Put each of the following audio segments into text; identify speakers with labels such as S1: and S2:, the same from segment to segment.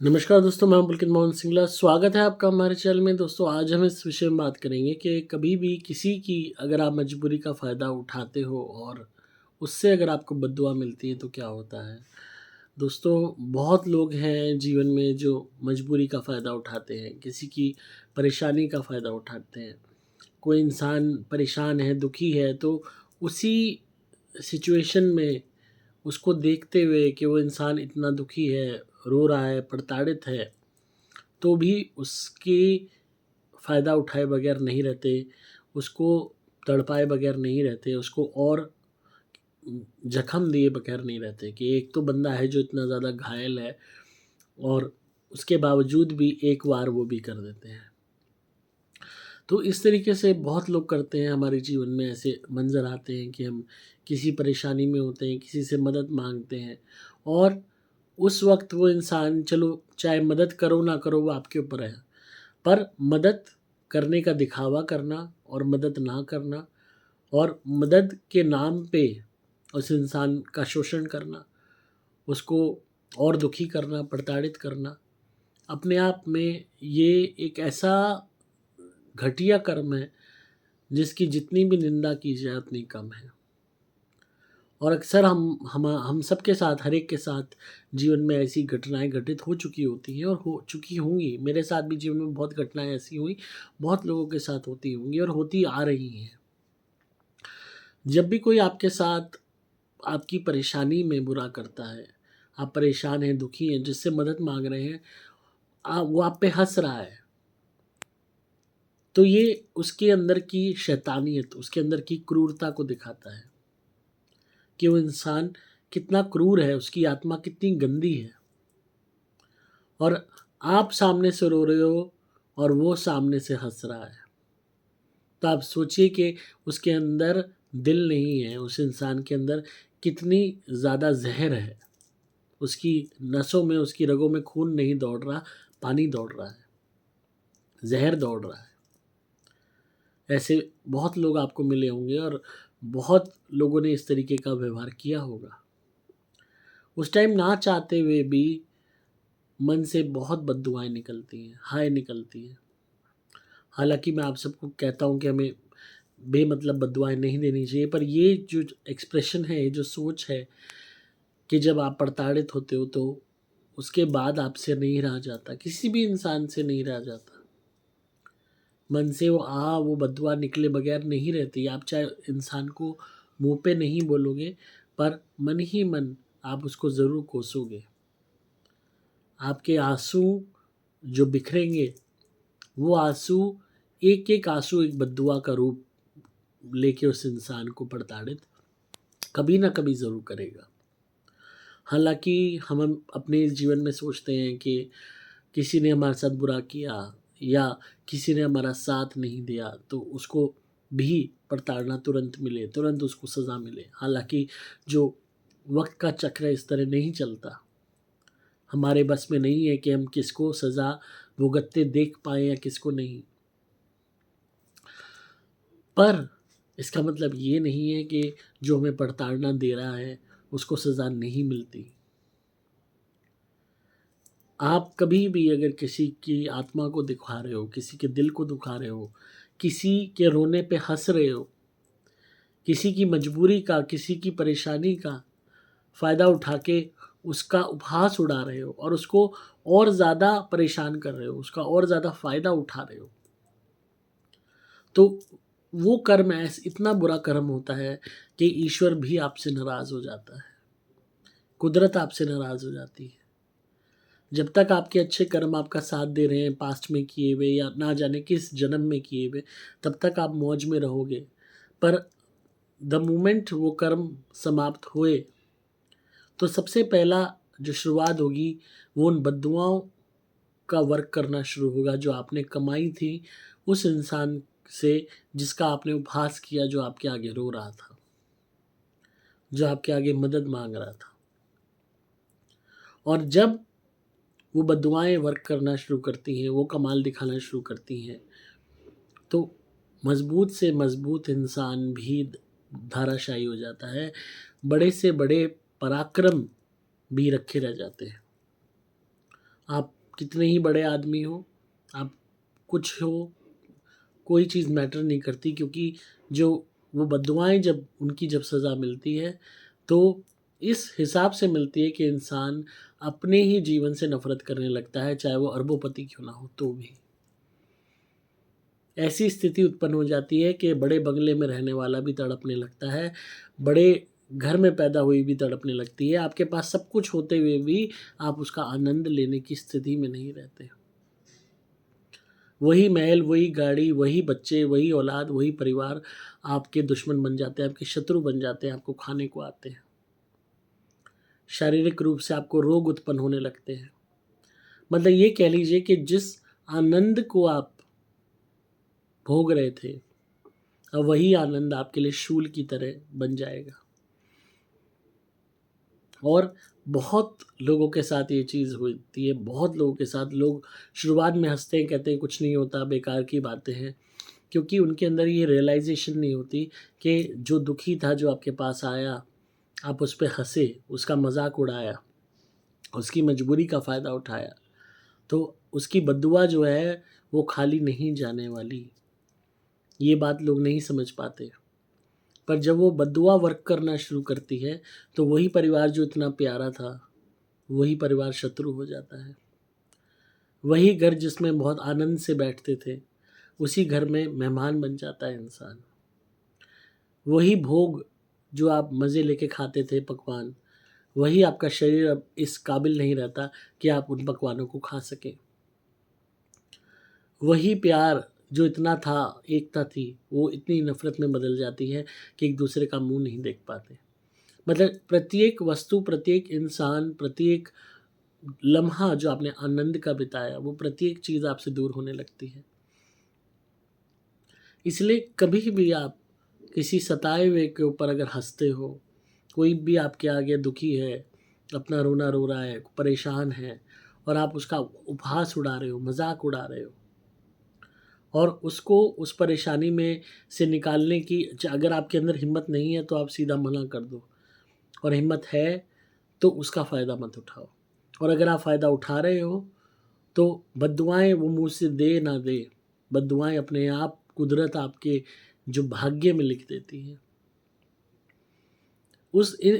S1: नमस्कार दोस्तों, मैं हूं पुलकित मोहन सिंगला। स्वागत है आपका हमारे चैनल में। दोस्तों, आज हम इस विषय में बात करेंगे कि कभी भी किसी की अगर आप मजबूरी का फ़ायदा उठाते हो और उससे अगर आपको बद्दुआ मिलती है तो क्या होता है। दोस्तों, बहुत लोग हैं जीवन में जो मजबूरी का फ़ायदा उठाते हैं, किसी की परेशानी का फ़ायदा उठाते हैं। कोई इंसान परेशान है, दुखी है, तो उसी सिचुएशन में उसको देखते हुए कि वो इंसान इतना दुखी है, रो रहा है, प्रताड़ित है, तो भी उसकी फ़ायदा उठाए बगैर नहीं रहते, उसको तड़पाए बगैर नहीं रहते, उसको और जख्म दिए बगैर नहीं रहते कि एक तो बंदा है जो इतना ज़्यादा घायल है और उसके बावजूद भी एक वार वो भी कर देते हैं। तो इस तरीके से बहुत लोग करते हैं। हमारे जीवन में ऐसे मंज़र आते हैं कि हम किसी परेशानी में होते हैं, किसी से मदद माँगते हैं और उस वक़्त वो इंसान, चलो चाहे मदद करो ना करो वो आपके ऊपर है, पर मदद करने का दिखावा करना और मदद ना करना और मदद के नाम पे उस इंसान का शोषण करना, उसको और दुखी करना, प्रताड़ित करना, अपने आप में ये एक ऐसा घटिया कर्म है जिसकी जितनी भी निंदा की जाए उतनी कम है। और अक्सर हम सबके साथ, हर एक के साथ जीवन में ऐसी घटनाएँ घटित हो चुकी होती हैं और हो चुकी होंगी। मेरे साथ भी जीवन में बहुत घटनाएँ ऐसी हुई, बहुत लोगों के साथ होती होंगी और होती आ रही हैं। जब भी कोई आपके साथ आपकी परेशानी में बुरा करता है, आप परेशान हैं, दुखी हैं, जिससे मदद माँग रहे हैं, वो आप पे हँस रहा है, तो ये उसके अंदर की शैतानियत, उसके अंदर की क्रूरता को दिखाता है कि वो इंसान कितना क्रूर है, उसकी आत्मा कितनी गंदी है। और आप सामने से रो रहे हो और वो सामने से हँस रहा है। तो आप सोचिए कि उसके अंदर दिल नहीं है, उस इंसान के अंदर कितनी ज़्यादा ज़हर है। उसकी नसों में, उसकी रगों में खून नहीं दौड़ रहा, पानी दौड़ रहा है, ज़हर दौड़ रहा है। ऐसे बहुत लोग आपको मिले होंगे और बहुत लोगों ने इस तरीके का व्यवहार किया होगा। उस टाइम ना चाहते हुए भी मन से बहुत बद्दुआएँ निकलती हैं, हाय निकलती हैं। हालाँकि मैं आप सबको कहता हूँ कि हमें बेमतलब बद्दुआएँ नहीं देनी चाहिए, पर ये जो एक्सप्रेशन है, ये जो सोच है कि जब आप प्रताड़ित होते हो तो उसके बाद आपसे नहीं रहा जाता, किसी भी इंसान से नहीं रहा जाता। मन से वो बद्दुआ निकले बगैर नहीं रहती। आप चाहे इंसान को मुँह पे नहीं बोलोगे, पर मन ही मन आप उसको ज़रूर कोसोगे। आपके आँसू जो बिखरेंगे, वो आँसू, एक-एक आँसू एक बद्दुआ का रूप लेके उस इंसान को प्रताड़ित कभी ना कभी ज़रूर करेगा। हालाँकि हम अपने जीवन में सोचते हैं कि किसी ने हमारे साथ बुरा किया या किसी ने हमारा साथ नहीं दिया तो उसको भी प्रताड़ना तुरंत मिले, तुरंत उसको सज़ा मिले। हालाँकि जो वक़्त का चक्र है इस तरह नहीं चलता। हमारे बस में नहीं है कि हम किसको सज़ा भुगतते देख पाएँ या किसको नहीं। पर इसका मतलब ये नहीं है कि जो हमें प्रताड़ना दे रहा है उसको सज़ा नहीं मिलती। आप कभी भी अगर किसी की आत्मा को दुखा रहे हो, किसी के दिल को दुखा रहे हो, किसी के रोने पे हँस रहे हो, किसी की मजबूरी का, किसी की परेशानी का फ़ायदा उठा के उसका उपहास उड़ा रहे हो और उसको और ज़्यादा परेशान कर रहे हो, उसका और ज़्यादा फ़ायदा उठा रहे हो, तो वो कर्म इतना बुरा कर्म होता है कि ईश्वर भी आपसे नाराज़ हो जाता है, कुदरत आपसे नाराज़ हो जाती है। जब तक आपके अच्छे कर्म आपका साथ दे रहे हैं, पास्ट में किए हुए या ना जाने किस जन्म में किए हुए, तब तक आप मौज में रहोगे। पर द मोमेंट वो कर्म समाप्त हुए, तो सबसे पहला जो शुरुआत होगी, वो उन बद्दुआओं का वर्क करना शुरू होगा जो आपने कमाई थी उस इंसान से जिसका आपने उपहास किया, जो आपके आगे रो रहा था, जो आपके आगे मदद माँग रहा था। और जब वो बद्दुआएँ वर्क करना शुरू करती हैं, वो कमाल दिखाना शुरू करती हैं, तो मज़बूत से मज़बूत इंसान भी धराशायी हो जाता है। बड़े से बड़े पराक्रम भी रखे रह जाते हैं। आप कितने ही बड़े आदमी हो, आप कुछ हो, कोई चीज़ मैटर नहीं करती, क्योंकि जो वो बद्दुआएँ जब सज़ा मिलती है, तो इस हिसाब से मिलती है कि इंसान अपने ही जीवन से नफ़रत करने लगता है, चाहे वो अरबों-पति क्यों ना हो तो भी। ऐसी स्थिति उत्पन्न हो जाती है कि बड़े बंगले में रहने वाला भी तड़पने लगता है, बड़े घर में पैदा हुई भी तड़पने लगती है। आपके पास सब कुछ होते हुए भी आप उसका आनंद लेने की स्थिति में नहीं रहते। वही महल, वही गाड़ी, वही बच्चे, वही औलाद, वही परिवार आपके दुश्मन बन जाते हैं, आपके शत्रु बन जाते हैं, आपको खाने को आते हैं। शारीरिक रूप से आपको रोग उत्पन्न होने लगते हैं। मतलब ये कह लीजिए कि जिस आनंद को आप भोग रहे थे, अब वही आनंद आपके लिए शूल की तरह बन जाएगा। और बहुत लोगों के साथ ये चीज़ होती है, बहुत लोगों के साथ लोग शुरुआत में हँसते हैं, कहते हैं कुछ नहीं होता, बेकार की बातें हैं, क्योंकि उनके अंदर ये रियलाइज़ेशन नहीं होती कि जो दुखी था, जो आपके पास आया, आप उस पे हँसे, उसका मज़ाक उड़ाया, उसकी मजबूरी का फ़ायदा उठाया, तो उसकी बद्दुआ जो है, वो खाली नहीं जाने वाली। ये बात लोग नहीं समझ पाते। पर जब वो बद्दुआ वर्क करना शुरू करती है, तो वही परिवार जो इतना प्यारा था, वही परिवार शत्रु हो जाता है। वही घर जिसमें बहुत आनंद से बैठते थे, उसी घर में मेहमान बन जाता है इंसान। वही भोग जो आप मज़े लेके खाते थे पकवान, वही आपका शरीर अब इस काबिल नहीं रहता कि आप उन पकवानों को खा सकें। वही प्यार जो इतना था, एकता थी, वो इतनी नफ़रत में बदल जाती है कि एक दूसरे का मुँह नहीं देख पाते। मतलब प्रत्येक वस्तु, प्रत्येक इंसान, प्रत्येक लम्हा जो आपने आनंद का बिताया, वो प्रत्येक चीज़ आपसे दूर होने लगती है। इसलिए कभी भी आप किसी सताए हुए के ऊपर अगर हँसते हो, कोई भी आपके आगे दुखी है, अपना रोना रो रहा है, परेशान है, और आप उसका उपहास उड़ा रहे हो, मज़ाक उड़ा रहे हो, और उसको उस परेशानी में से निकालने की अगर आपके अंदर हिम्मत नहीं है, तो आप सीधा मना कर दो, और हिम्मत है तो उसका फ़ायदा मत उठाओ। और अगर आप फ़ायदा उठा रहे हो, तो बद्दुआएँ वो मुँह से दे ना दे, बद्दुआएँ अपने आप कुदरत आपके जो भाग्य में लिख देती है।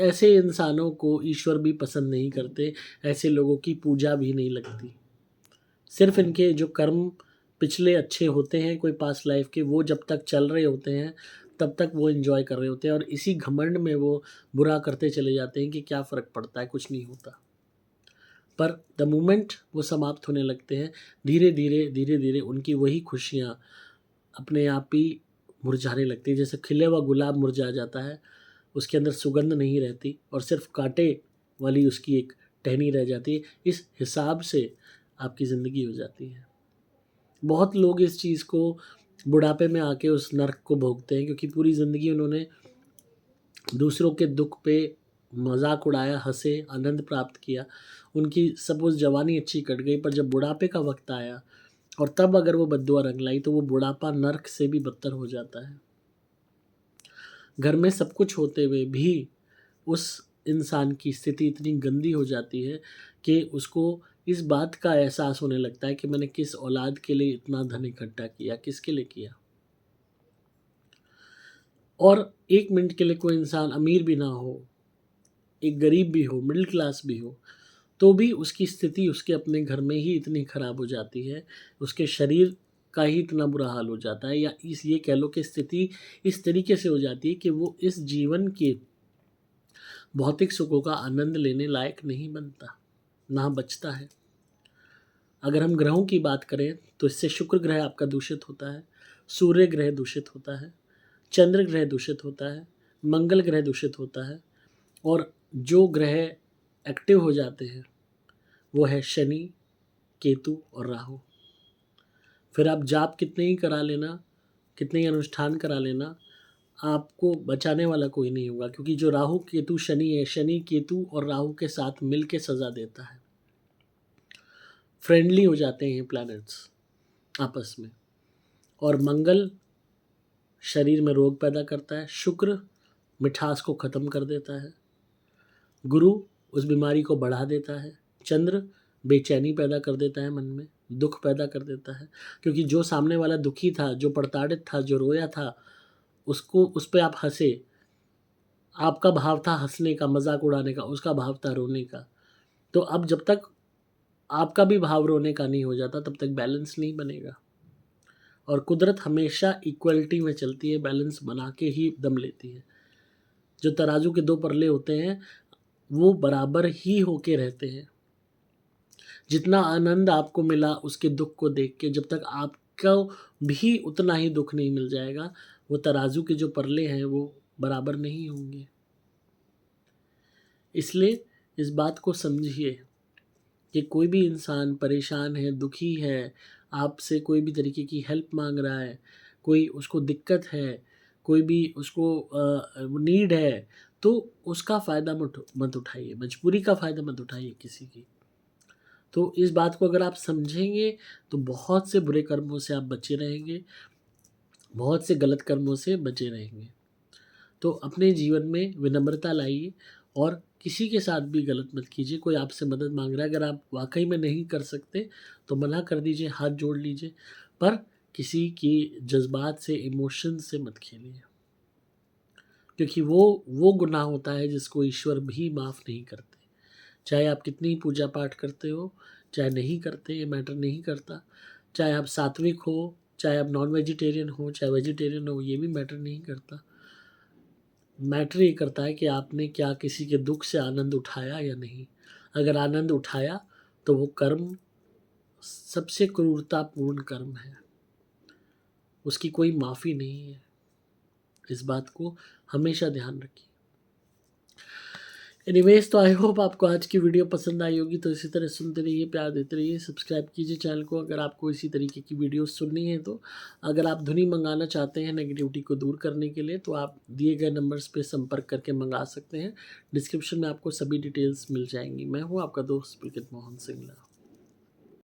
S1: ऐसे इंसानों को ईश्वर भी पसंद नहीं करते, ऐसे लोगों की पूजा भी नहीं लगती। सिर्फ़ इनके जो कर्म पिछले अच्छे होते हैं, कोई पास्ट लाइफ़ के, वो जब तक चल रहे होते हैं, तब तक वो एन्जॉय कर रहे होते हैं, और इसी घमंड में वो बुरा करते चले जाते हैं कि क्या फ़र्क पड़ता है, कुछ नहीं होता। पर द मोमेंट वो समाप्त होने लगते हैं, धीरे-धीरे उनकी वही खुशियाँ अपने आप ही मुरझाने लगती है। जैसे खिला हुआ गुलाब मुरझा जाता है, उसके अंदर सुगंध नहीं रहती और सिर्फ़ काँटे वाली उसकी एक टहनी रह जाती है। इस हिसाब से आपकी ज़िंदगी हो जाती है। बहुत लोग इस चीज़ को बुढ़ापे में आके उस नर्क को भोगते हैं, क्योंकि पूरी ज़िंदगी उन्होंने दूसरों के दुःख पे मज़ाक उड़ाया, हँसे, आनंद प्राप्त किया। उनकी सपोज़ जवानी अच्छी कट गई, पर जब बुढ़ापे का वक़्त आया और तब अगर वो बद्दुआ रंग लाई, तो वो बुढ़ापा नर्क से भी बदतर हो जाता है। घर में सब कुछ होते हुए भी उस इंसान की स्थिति इतनी गंदी हो जाती है कि उसको इस बात का एहसास होने लगता है कि मैंने किस औलाद के लिए इतना धन इकट्ठा किया, किसके लिए किया। और 1 मिनट के लिए कोई इंसान अमीर भी ना हो, एक गरीब भी हो, मिडिल क्लास भी हो, तो भी उसकी स्थिति उसके अपने घर में ही इतनी ख़राब हो जाती है, उसके शरीर का ही इतना बुरा हाल हो जाता है, या ये कह लो कि स्थिति इस तरीके से हो जाती है कि वो इस जीवन के भौतिक सुखों का आनंद लेने लायक नहीं बनता, ना बचता है। अगर हम ग्रहों की बात करें, तो इससे शुक्र ग्रह आपका दूषित होता है, सूर्य ग्रह दूषित होता है, चंद्र ग्रह दूषित होता है, मंगल ग्रह दूषित होता है, और जो ग्रह एक्टिव हो जाते हैं, वो है शनि, केतु और राहु। फिर आप जाप कितने ही करा लेना, कितने ही अनुष्ठान करा लेना, आपको बचाने वाला कोई नहीं होगा, क्योंकि जो राहु, केतु, शनि है, शनि, केतु और राहु के साथ मिल के सज़ा देता है। फ्रेंडली हो जाते हैं ये प्लैनेट्स आपस में। और मंगल शरीर में रोग पैदा करता है, शुक्र मिठास को ख़त्म कर देता है, गुरु उस बीमारी को बढ़ा देता है, चंद्र बेचैनी पैदा कर देता है मन में, दुख पैदा कर देता है, क्योंकि जो सामने वाला दुखी था, जो प्रताड़ित था, जो रोया था, उसको उस पे आप हँसे। आपका भाव था हँसने का, मज़ाक उड़ाने का, उसका भाव था रोने का। तो अब जब तक आपका भी भाव रोने का नहीं हो जाता, तब तक बैलेंस नहीं बनेगा। और कुदरत हमेशा इक्वलिटी में चलती है, बैलेंस बना के ही दम लेती है। जो तराजू के 2 पल्ले होते हैं, वो बराबर ही होके रहते हैं। जितना आनंद आपको मिला उसके दुःख को देख के, जब तक आपको भी उतना ही दुःख नहीं मिल जाएगा, वो तराजू के जो पल्ले हैं, वो बराबर नहीं होंगे। इसलिए इस बात को समझिए कि कोई भी इंसान परेशान है, दुखी है, आपसे कोई भी तरीके की हेल्प माँग रहा है, कोई उसको दिक्कत है, कोई भी उसको नीड है, तो उसका फ़ायदा मत उठाइए, मजबूरी का फ़ायदा मत उठाइए किसी की। तो इस बात को अगर आप समझेंगे, तो बहुत से बुरे कर्मों से आप बचे रहेंगे, बहुत से गलत कर्मों से बचे रहेंगे। तो अपने जीवन में विनम्रता लाइए और किसी के साथ भी गलत मत कीजिए। कोई आपसे मदद माँग रहा है, अगर आप वाक़ई में नहीं कर सकते, तो मना कर दीजिए, हाथ जोड़ लीजिए, पर किसी की जज़्बात से, इमोशन से मत खेलिए। क्योंकि वो गुनाह होता है जिसको ईश्वर भी माफ़ नहीं करते। चाहे आप कितनी पूजा-पाठ करते हो, चाहे नहीं करते, ये मैटर नहीं करता। चाहे आप सात्विक हो, चाहे आप नॉन वेजिटेरियन हो, चाहे वेजिटेरियन हो, ये भी मैटर नहीं करता। मैटर ये करता है कि आपने क्या किसी के दुःख से आनंद उठाया या नहीं। अगर आनंद उठाया, तो वो कर्म सबसे क्रूरतापूर्ण कर्म है। उसकी कोई माफ़ी नहीं है। इस बात को हमेशा ध्यान रखिए। एनीवेज़, तो आई होप आपको आज की वीडियो पसंद आई होगी। तो इसी तरह सुनते रहिए, प्यार देते रहिए, सब्सक्राइब कीजिए चैनल को अगर आपको इसी तरीके की वीडियोस सुननी है तो। अगर आप धुनी मंगाना चाहते हैं नेगेटिविटी को दूर करने के लिए, तो आप दिए गए नंबर्स पे संपर्क करके मंगा सकते हैं। डिस्क्रिप्शन में आपको सभी डिटेल्स मिल जाएंगी। मैं हूँ आपका दोस्त पुलकित मोहन सिंगला।